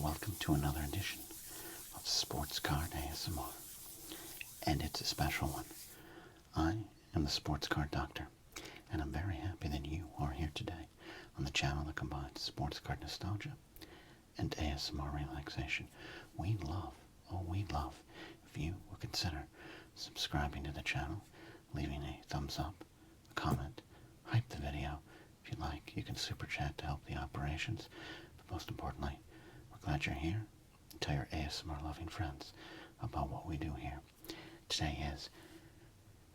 welcome to another edition of Sports Card ASMR, and it's a special one. I am the Sports Card Doctor, and I'm very happy that you are here today on the channel that combines sports card nostalgia and ASMR relaxation. We'd love if you would consider subscribing to the channel, leaving a thumbs up, a comment, hype the video. If you'd like, you can super chat to help the operations. But most importantly, we're glad you're here. Tell your ASMR loving friends about what we do here. Today is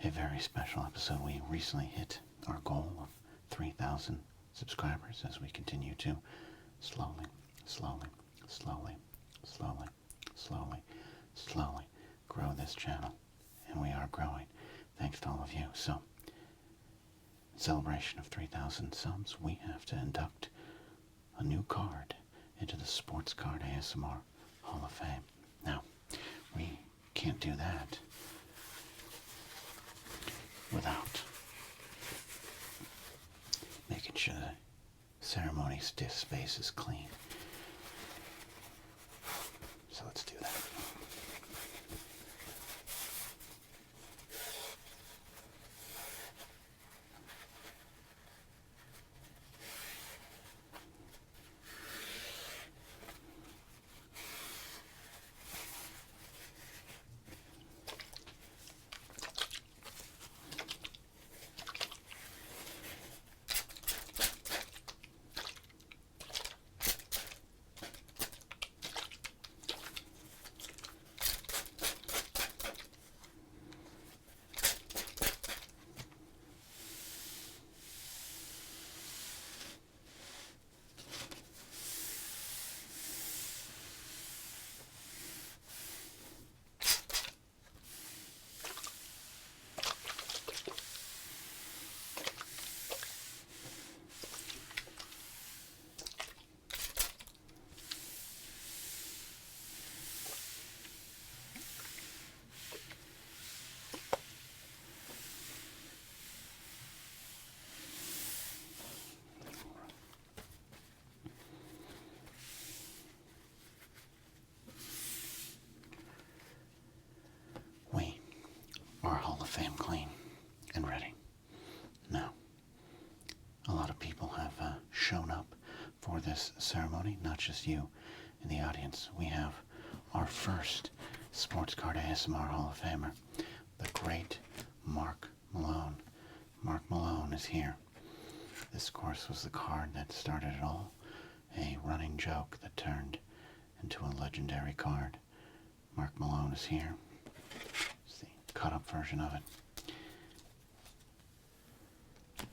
a very special episode. We recently hit our goal of 3,000 subscribers as we continue to slowly grow this channel. And we are growing thanks to all of you. So, in celebration of 3,000 subs, we have to induct a new card into the Sports Card ASMR Hall of Fame. Now, we can't do that without making sure the ceremony space is clean. So let's do that. Our Hall of Fame clean and ready. Now, a lot of people have shown up for this ceremony, not just you in the audience. We have our first Sports Card ASMR Hall of Famer, the great Mark Malone. Mark Malone is here. This, of course, was the card that started it all, a running joke that turned into a legendary card. Mark Malone is here. Cut up version of it.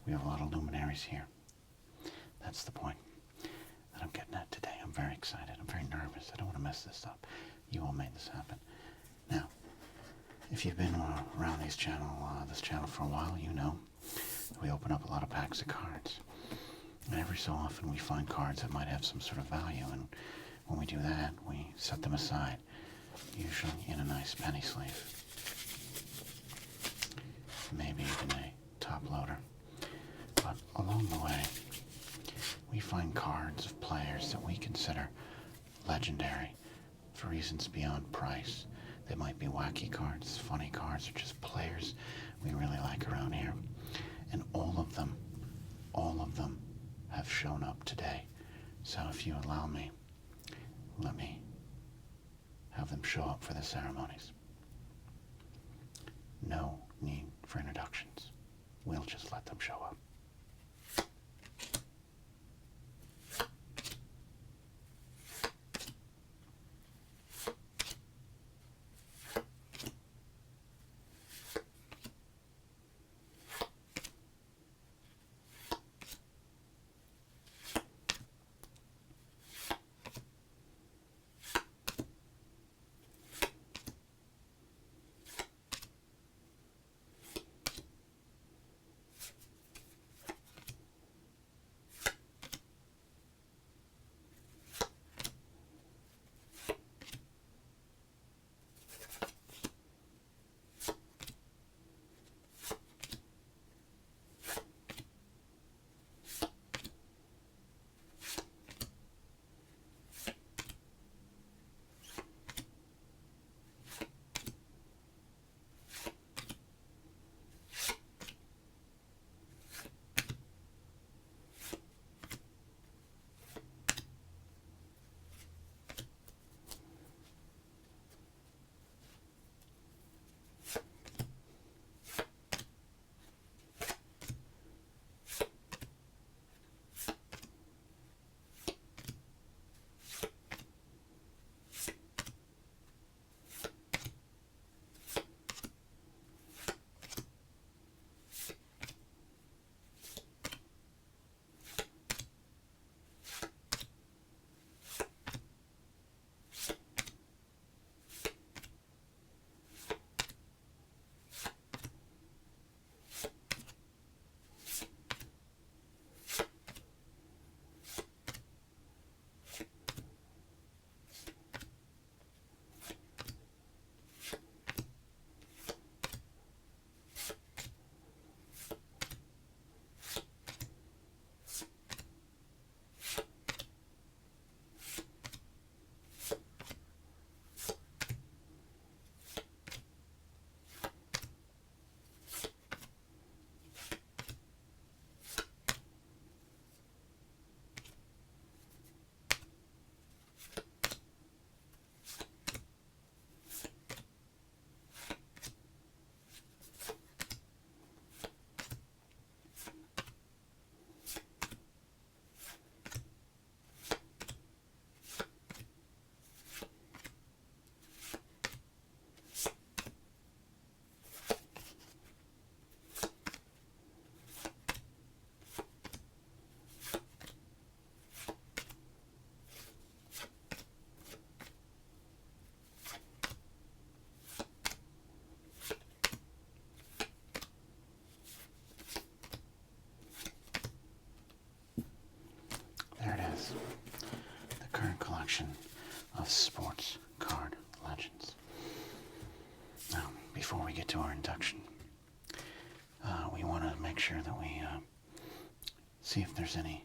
We have a lot of luminaries here. That's the point that I'm getting at today. I'm very excited. I'm very nervous. I don't want to mess this up. You all made this happen. Now, if you've been around this channel for a while, you know we open up a lot of packs of cards. And every so often we find cards that might have some sort of value. And when we do that, we set them aside, usually in a nice penny sleeve. Maybe even a top loader. But along the way, we find cards of players that we consider legendary for reasons beyond price. They might be wacky cards, funny cards, or just players we really like around here. And all of them have shown up today. So if you allow me, let me have them show up for the ceremonies. No need for introductions. We'll just let them show up. get to our induction, we want to make sure that we see if there's any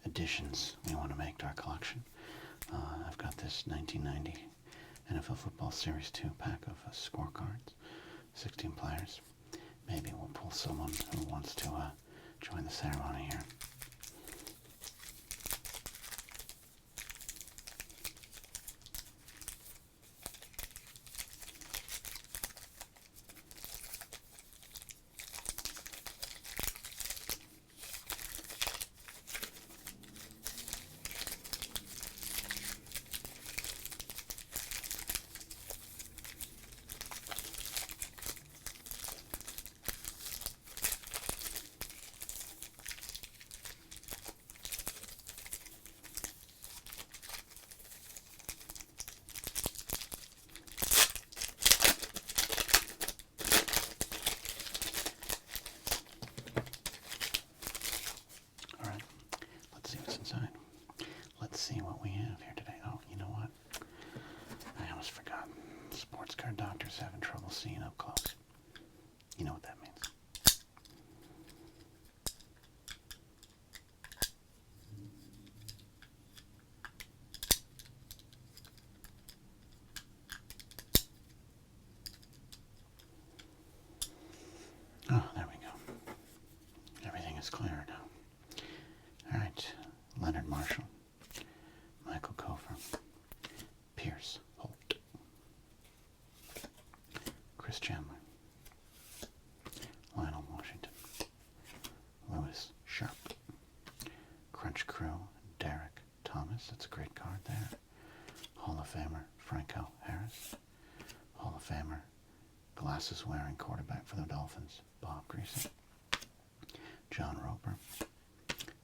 additions we want to make to our collection. I've got this 1990 NFL Football Series 2 pack of scorecards, 16 players. Maybe we'll pull someone who wants to join the ceremony here. Let's see what we have here today. Oh, you know what? I almost forgot. Sports card doctors having trouble seeing up close. You know what that means. Oh, there we go. Everything is clear now. All right. Leonard Marshall. Michael Kofer, Pierce Holt, Chris Chandler, Lionel Washington, Lewis Sharp, Crunch Crew, Derek Thomas, that's a great card there, Hall of Famer Franco Harris, Hall of Famer glasses-wearing quarterback for the Dolphins, Bob Greasy, John Roper,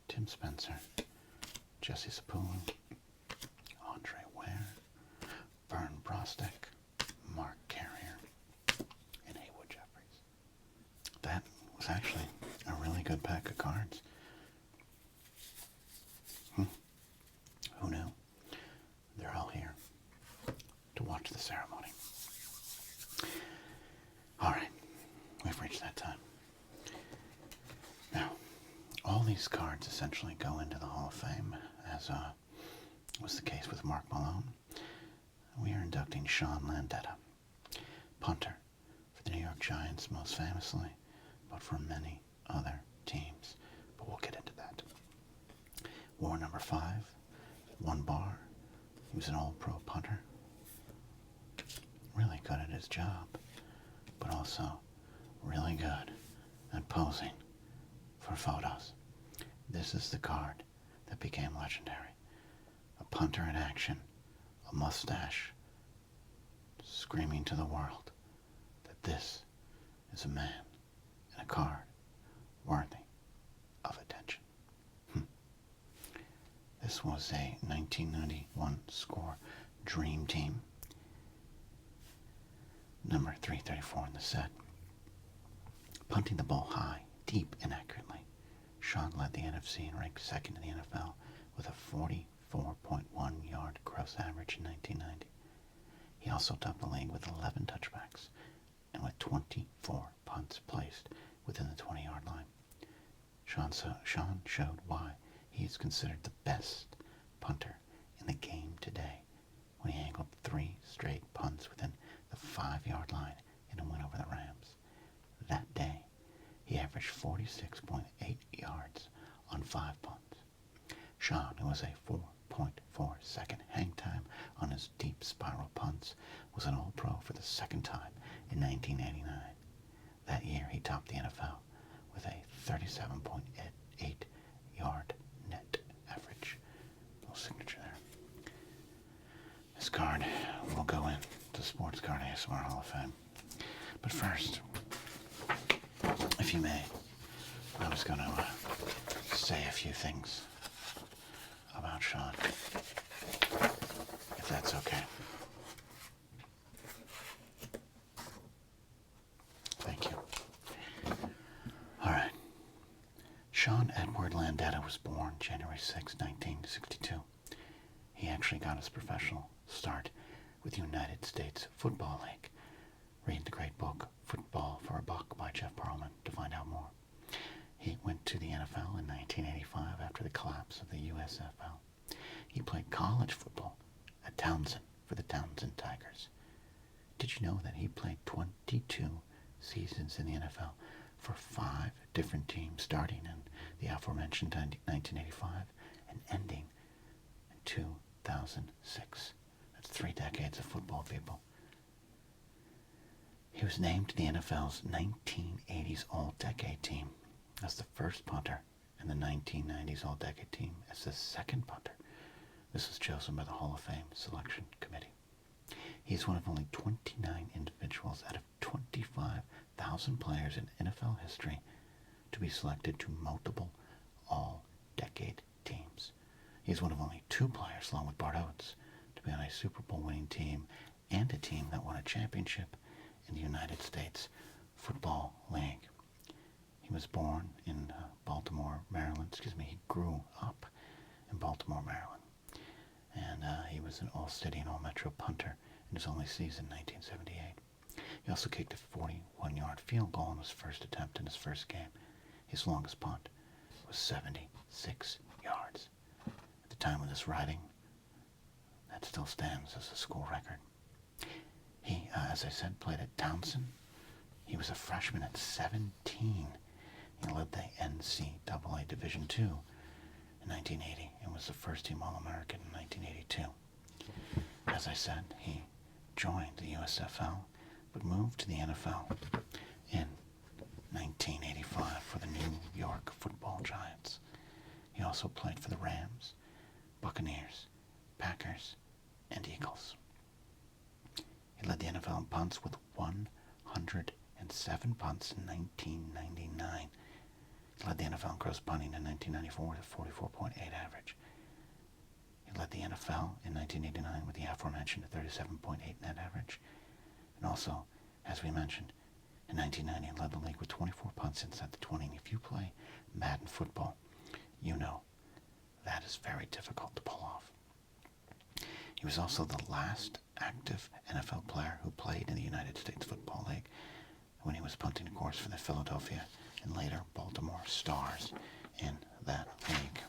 Tim Spencer, Jesse Sapullo, Andre Ware, Vern Brostek, Mark Carrier, and Haywood Jeffries. That was actually a really good pack of cards. Who knew? They're all here to watch the ceremony. All right, we've reached that time. Now, all these cards essentially go into the Hall of Fame, as was the case with Mark Malone. We are inducting Sean Landeta, punter for the New York Giants most famously, but for many other teams. But we'll get into that. War number 5, 1 bar. He was an all-pro punter. Really good at his job, but also really good at posing for photos. This is the card that became legendary. A punter in action, a mustache, screaming to the world that this is a man in a card worthy of attention. This was a 1991 score Dream Team, number 334 in the set. Punting the ball high, deep, and accurately, Sean led the NFC and ranked second in the NFL with a 44.1 yard gross average in 1990. He also topped the league with 11 touchbacks and with 24 punts placed within the 20-yard line. Sean showed why he is considered the best punter in the game today when he angled 3 straight punts within the 5-yard line in a win over the Rams. That day, he averaged 46.8 yards on 5 punts. Sean, who was a 4.4 second hang time on his deep spiral punts, was an All-Pro for the second time in 1989. That year, he topped the NFL with a 37.8 yard net average. Little signature there. This card will go in to Sports Card ASMR Hall of Fame. But first, if you may, I was going to say a few things about Sean, if that's okay. Thank you. All right. Sean Edward Landeta was born January 6, 1962. He actually got his professional start with the United States Football League, Read the great book, Football for a Buck by Jeff Pearlman to find out more. He went to the NFL in 1985 after the collapse of the USFL. He played college football at Townsend for the Townsend Tigers. Did you know that he played 22 seasons in the NFL for 5 different teams, starting in the aforementioned 1985 and ending in 2006? That's 3 decades of football, people. He was named to the NFL's 1980s All-Decade team as the first punter and the 1990s All-Decade team as the second punter. This was chosen by the Hall of Fame Selection Committee. He is one of only 29 individuals out of 25,000 players in NFL history to be selected to multiple All-Decade teams. He is one of only 2 players, along with Bart Oates, to be on a Super Bowl winning team and a team that won a championship in the United States Football League. He was born in Baltimore, Maryland. He grew up in Baltimore, Maryland. And he was an All-City and All-Metro punter in his only season, 1978. He also kicked a 41-yard field goal in his first attempt in his first game. His longest punt was 76 yards. At the time of this writing, that still stands as a school record. He, as I said, played at Townsend. He was a freshman at 17. He led the NCAA Division II in 1980 and was the first team All-American in 1982. As I said, he joined the USFL but moved to the NFL in 1985 for the New York Football Giants. He also played for the Rams, Buccaneers, Packers, and Eagles. He led the NFL in punts with 107 punts in 1999. He led the NFL in gross punting in 1994 with a 44.8 average. He led the NFL in 1989 with the aforementioned 37.8 net average. And also, as we mentioned, in 1990 he led the league with 24 punts inside the 20. And if you play Madden football, you know that is very difficult to pull off. He was also the last active NFL player who played in the United States Football League when he was punting, of course, for the Philadelphia and later Baltimore Stars in that league.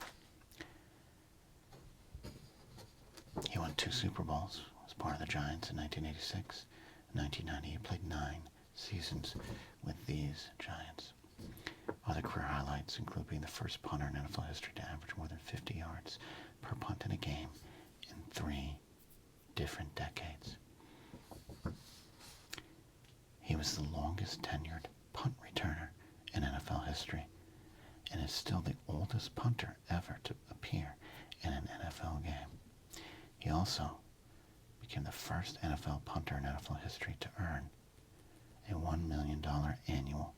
He won 2 Super Bowls as part of the Giants in 1986. In 1990, he played 9 seasons with these Giants. Other career highlights include being the first punter in NFL history to average more than 50 yards per punt in a game in 3 different decades. He was the longest tenured punt returner in NFL history and is still the oldest punter ever to appear in an NFL game. He also became the first NFL punter in NFL history to earn a $1 million annual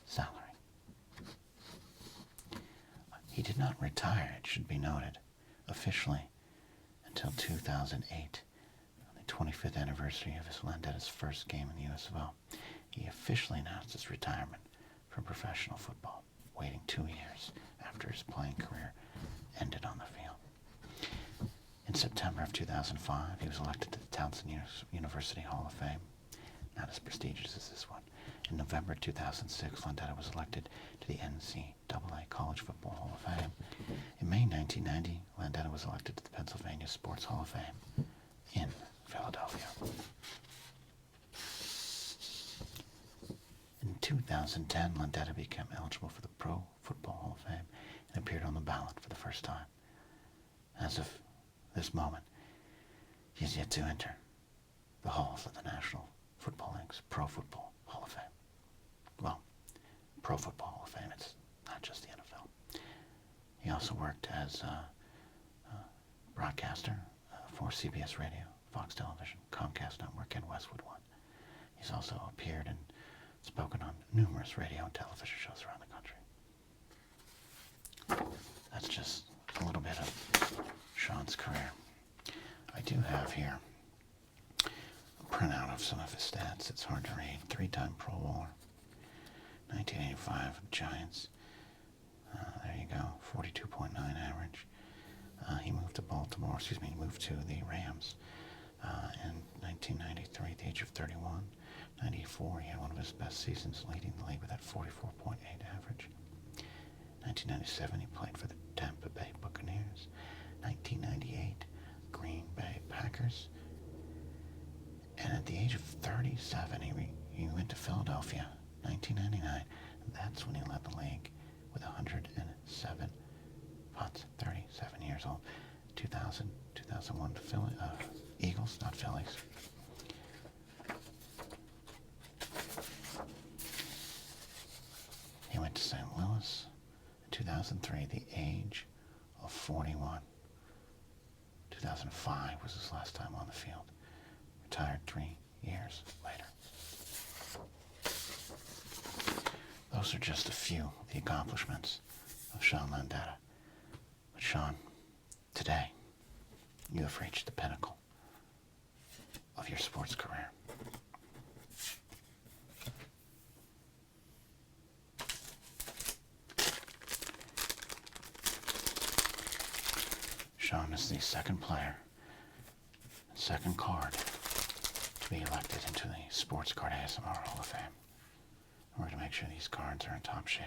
salary. He did not retire, it should be noted, officially until 2008, on the 25th anniversary of his Landetta's first game in the USFL. He officially announced his retirement from professional football, waiting 2 years after his playing career ended on the field. In September of 2005, he was elected to the Townsend University Hall of Fame, not as prestigious as this one. In November 2006, Landetta was elected to the NCAA College Football Hall of Fame. In May 1990, Landetta was elected to the Pennsylvania Sports Hall of Fame in Philadelphia. In 2010, Landetta became eligible for the Pro Football Hall of Fame and appeared on the ballot for the first time. As of this moment, he is yet to enter the halls of the National Football League's Pro Football Hall of Fame. Well, Pro Football Hall of Fame, it's not just the NFL. He also worked as a broadcaster for CBS Radio, Fox Television, Comcast Network, and Westwood One. He's also appeared and spoken on numerous radio and television shows around the country. That's just a little bit of Sean's career. I do have here a printout of some of his stats. It's hard to read. 3-time Pro Bowler. 1985 Giants. There you go. 42.9 average. He moved to he moved to the Rams in 1993 at the age of 31. 94, he had one of his best seasons, leading the league with that 44.8 average. 1997, he played for the Tampa Bay Buccaneers. 1998, Green Bay Packers. And at the age of 37, he went to Philadelphia. 1999, that's when he led the league with 107 punts. 37 years old. 2000, 2001, Eagles, not Phillies. He went to St. Louis in 2003, the age of 41. 2005 was his last time on the field. Retired 3 years later. Those are just a few of the accomplishments of Sean Landeta. But Sean, today, you have reached the pinnacle of your sports career. Sean is the second player, second card to be elected into the Sports Card ASMR Hall of Fame. We're going to make sure these cards are in top shape.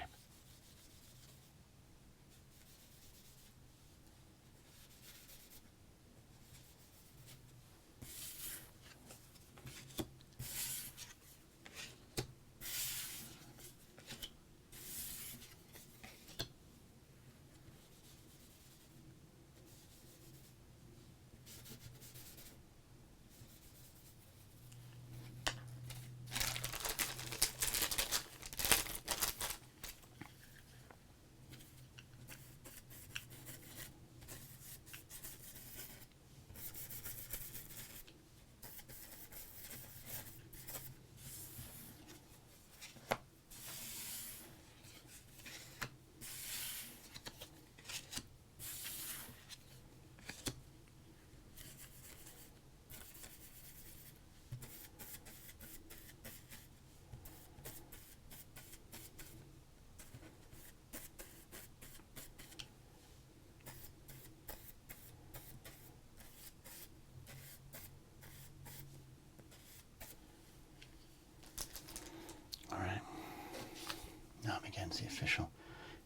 Now begins the official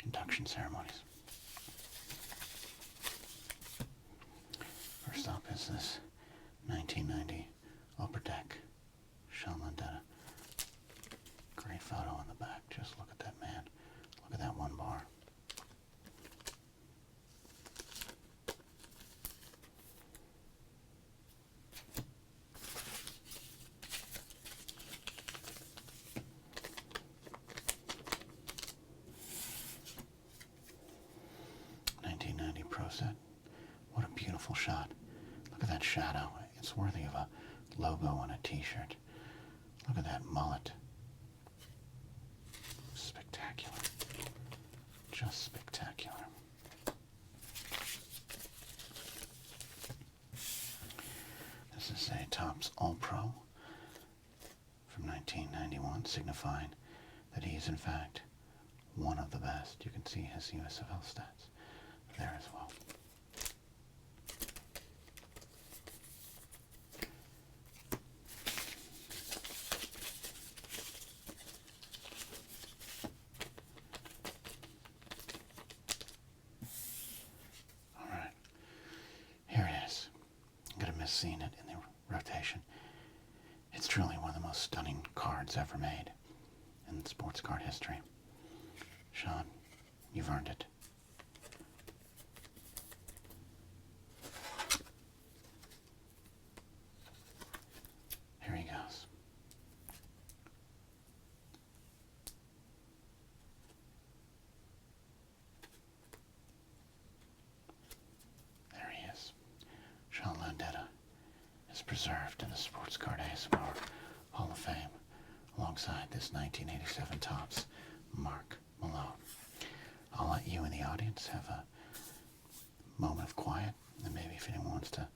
induction ceremonies. First up is this 1990 Upper Deck Sean Landeta. Great photo on the back. Just look at that man. Look at that one bar. Pro set. What a beautiful shot. Look at that shadow. It's worthy of a logo on a t-shirt. Look at that mullet. Spectacular. Just spectacular. This is a Topps All-Pro from 1991, signifying that he is in fact one of the best. You can see his USFL stats there as well. All right, here it is. I'm gonna miss seeing it in the rotation. It's truly one of the most stunning cards ever made in sports card history. Sean, you've earned it. Here he goes. There he is. Sean Landeta is preserved in the Sports Card ASMR Hall of Fame alongside this 1987 Topps Mark Malone. I'll let you in the audience have a moment of quiet, and maybe if anyone wants to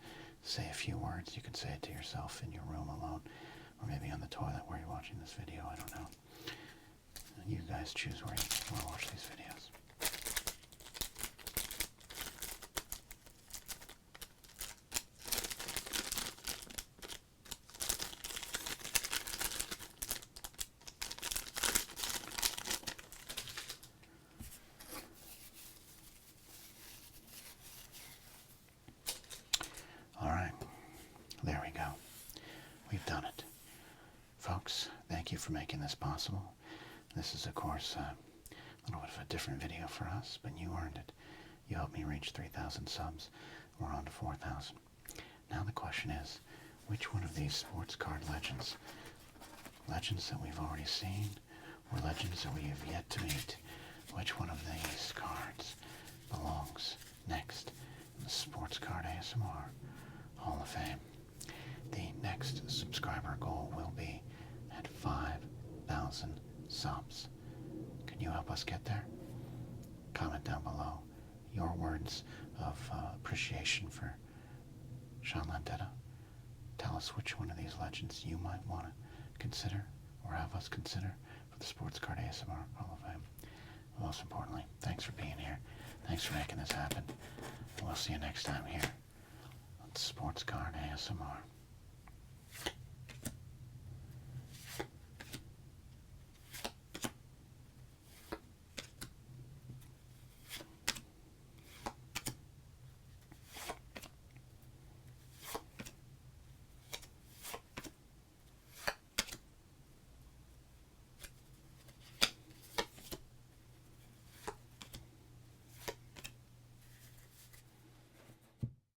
say a few words, you can say it to yourself in your room alone, or maybe on the toilet where you're watching this video. I don't know. You guys choose where you want to watch these videos. thank you for making this possible. This is, of course, a little bit of a different video for us, but you earned it. You helped me reach 3,000 subs. We're on to 4,000. Now the question is, which one of these sports card legends that we've already seen, or legends that we have yet to meet, which one of these cards belongs next in the Sports Card ASMR Hall of Fame? The next subscriber goal will be at 5,000 subs. Can you help us get there? Comment down below your words of appreciation for Sean Landetta. Tell us which one of these legends you might want to consider or have us consider for the Sports Card ASMR Hall of Fame. Most importantly, thanks for being here. Thanks for making this happen. And we'll see you next time here on Sports Card ASMR.